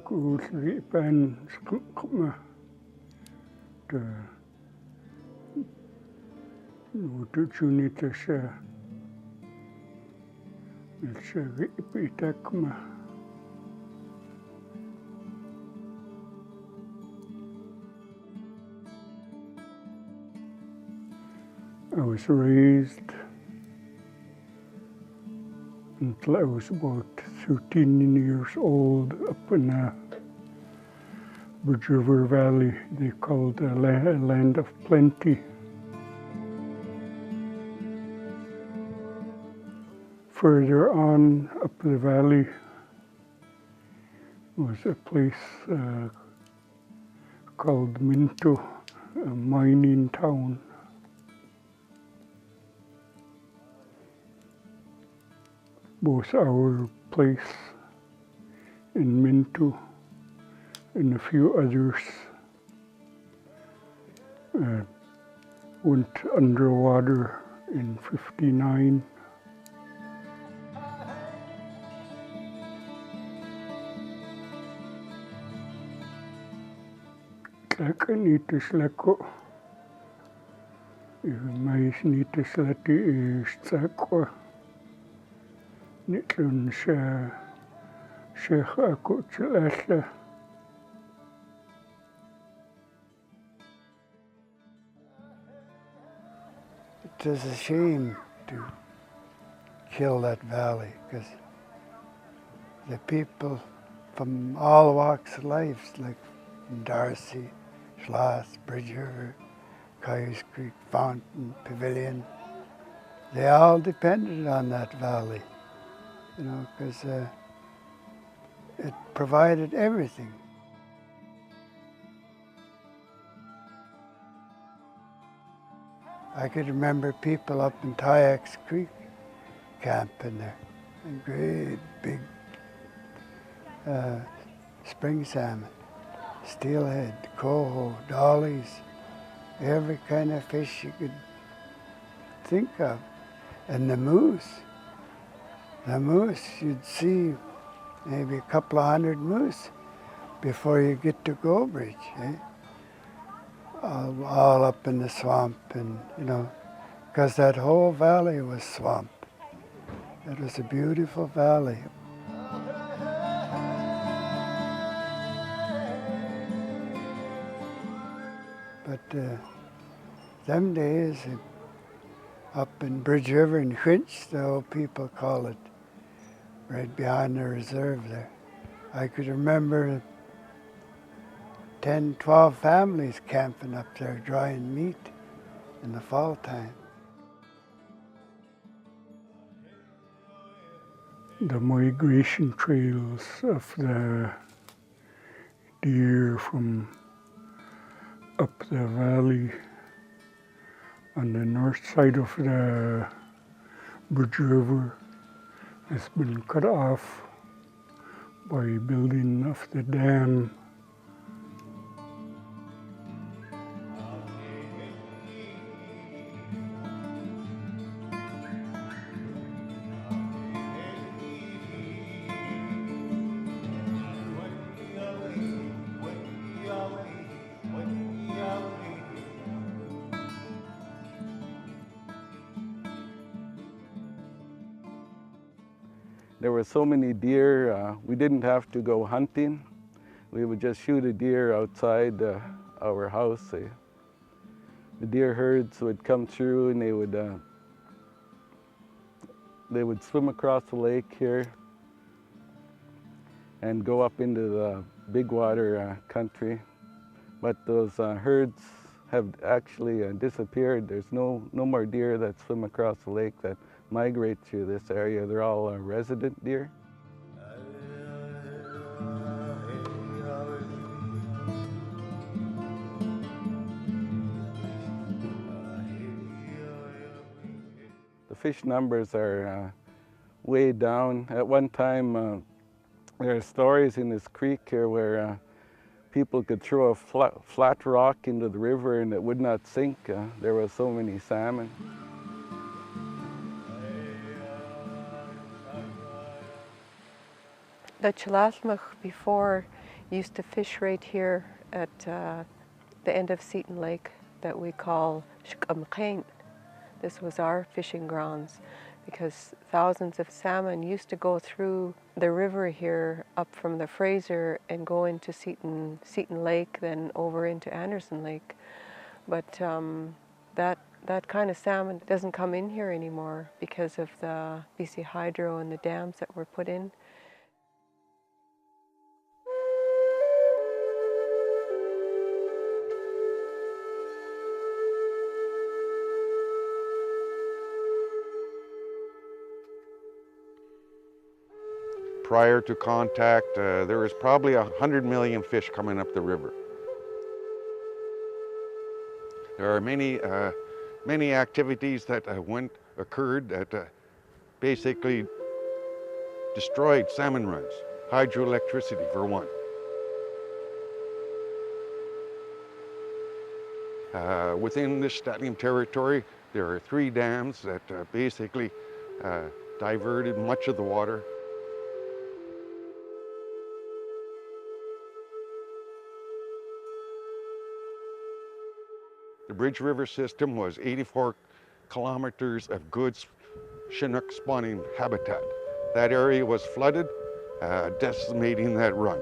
Grizzly pen skuma the opportunity it's a I was raised until I was about 13 years old up in a Bridge River Valley they called a land of plenty. Further on up the valley was a place called Minto, a mining town. Both our place in Minto and a few others went underwater in '59. Tlakanitishlako mais nitislati istsakwa nitlun Sheikh ako tsal'alh. It was a shame to kill that valley because the people from all walks of life, like from Darcy, Schloss, Bridge River, Coyote Creek, Fountain, Pavilion, they all depended on that valley, you know, because it provided everything. I could remember people up in Tyax Creek camping there, and great big spring salmon, steelhead, coho, dollies, every kind of fish you could think of. And the moose, you'd see maybe a couple of hundred moose before you get to Go Bridge, eh? All up in the swamp, and you know, because that whole valley was swamp. It was a beautiful valley. But them days, up in Bridge River in Finch, the old people call it, right behind the reserve there. I could remember 10, 12 families camping up there drying meat in the fall time. The migration trails of the deer from up the valley on the north side of the Bridge River has been cut off by building of the dam. There were so many deer, we didn't have to go hunting. We would just shoot a deer outside our house. The deer herds would come through and they would swim across the lake here and go up into the big water country. But those herds have actually disappeared. There's no more deer that swim across the lake that migrate through this area. They're all resident deer. The fish numbers are way down. At one time, there are stories in this creek here where people could throw a flat rock into the river and it would not sink. There were so many salmon. The tsal'alh before used to fish right here at the end of Seton Lake that we call Shkamkain. This was our fishing grounds because thousands of salmon used to go through the river here up from the Fraser and go into Seton Lake, then over into Anderson Lake. But that kind of salmon doesn't come in here anymore because of the BC Hydro and the dams that were put in. Prior to contact, there was probably 100 million fish coming up the river. There are many activities that occurred that basically destroyed salmon runs. Hydroelectricity, for one. Within this Stadium territory, there are 3 dams that basically diverted much of the water. The Bridge River system was 84 kilometers of good Chinook spawning habitat. That area was flooded, decimating that run.